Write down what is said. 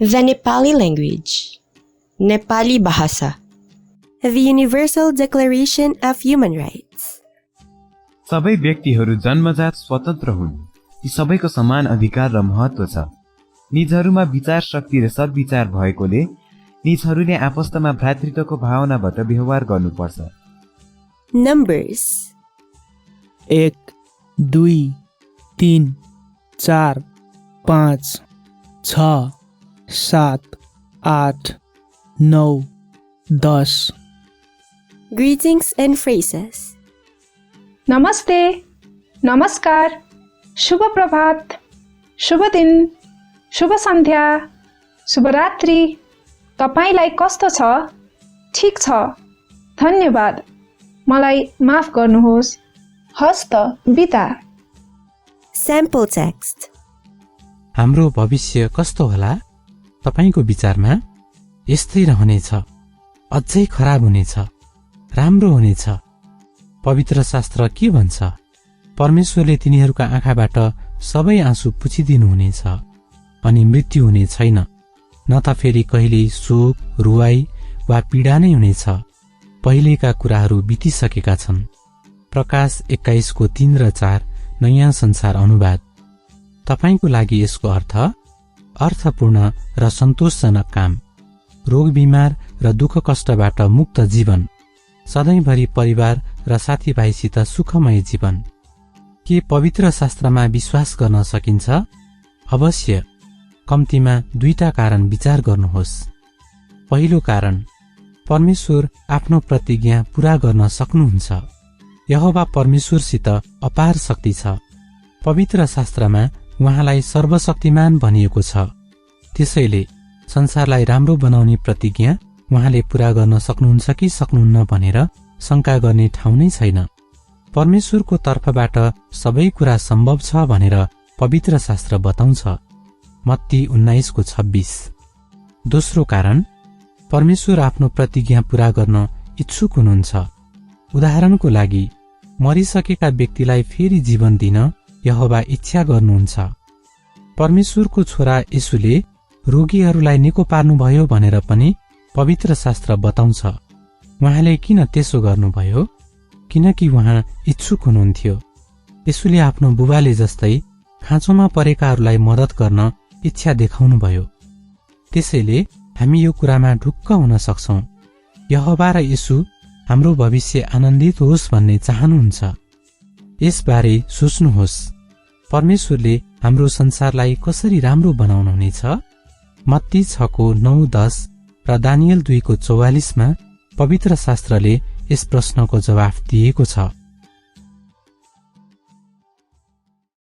The Nepali language. Nepali bahasa. The Universal Declaration of Human Rights. सबै व्यक्तिहरू जन्मजात स्वतन्त्र हुन्। यी सबैको समान अधिकार र महत्त्व छ। निजहरूमा विचार शक्ति र सद्विचार भएकोले निजहरूले आपस्तमा भ्रातृत्वको भावनाबाट व्यवहार गर्नुपर्छ। Numbers. 1, 2, 3, 4, 5, 6, 7, 8, 9, 10. Greetings and phrases. नमस्ते, नमस्कार, शुभ प्रभात, शुभ दिन, शुभ सन्ध्या, शुभरात्रि। तपाईलाई कस्तो छ? ठीक छ, धन्यवाद, मलाई माफ गर्नुहोस्, हस्त बिदा। Sample text. हाम्रो भविष्य कस्तो होला? तपाईको विचारमा यस्तै रहनेछ, अझै खराब हुनेछ, राम्रो हुनेछ। पवित्र शास्त्र के भन्छ? परमेश्वरले तिनीहरूका आँखाबाट सबै आँसु पुछिदिनुहुनेछ अनि मृत्यु हुने छैन, न त फेरि कहिले शोक, रुवाई वा पीडा नै हुनेछ। पहिलेका कुराहरू बितिसकेका छन्। प्रकाश 21 को 3 र 4 नयाँ संसार अनुवाद। तपाईको लागि यसको अर्थपूर्ण र सन्तोषजनक काम, रोग बिमार र दुःख कष्टबाट मुक्त जीवन, सधैँभरि परिवार र साथीभाइसित सुखमय जीवन। के पवित्र शास्त्रमा विश्वास गर्न सकिन्छ? अवश्य। कम्तीमा 2टा कारण विचार गर्नुहोस्। पहिलो कारण, परमेश्वर आफ्नो प्रतिज्ञा पूरा गर्न सक्नुहुन्छ। यहोवा परमेश्वरसित अपार शक्ति छ। पवित्र शास्त्रमा उहाँलाई सर्वशक्तिमान भनिएको छ। त्यसैले संसारलाई राम्रो बनाउने प्रतिज्ञा उहाँले पूरा गर्न सक्नुहुन्छ कि सक्नुहुन्न भनेर शंका गर्ने ठाउँ नै छैन। परमेश्वरको तर्फबाट सबै कुरा सम्भव छ भनेर पवित्र शास्त्र बताउँछ। मत्ती 19 को 26। दोस्रो कारण, परमेश्वर आफ्नो प्रतिज्ञा पूरा गर्न इच्छुक हुनुहुन्छ। उदाहरणको लागि, मरिसकेका व्यक्तिलाई फेरि जीवन दिन यहोवा इच्छा गर्नुहुन्छ। परमेश्वरको छोरा येशूले रोगीहरूलाई निको पार्नुभयो भनेर पनि पवित्र शास्त्र बताउँछ। उहाँले किन त्यसो गर्नुभयो? किनकि उहाँ इच्छुक हुनुहुन्थ्यो। येशूले आफ्नो बुबाले जस्तै खाँचोमा परेकाहरूलाई मद्दत गर्न इच्छा देखाउनुभयो। त्यसैले हामी यो कुरामा ढुक्क हुन सक्छौं, यहोवा र येशू हाम्रो भविष्य आनन्दित होस् भन्ने चाहनुहुन्छ। यसबारे सोच्नुहोस्, परमेश्वरले हाम्रो संसारलाई कसरी राम्रो बनाउनुहुनेछ? मत्ती 6 को 9, 10 र दानियल 2 को 44 मा पवित्र शास्त्रले यस प्रश्नको जवाफ दिएको छ।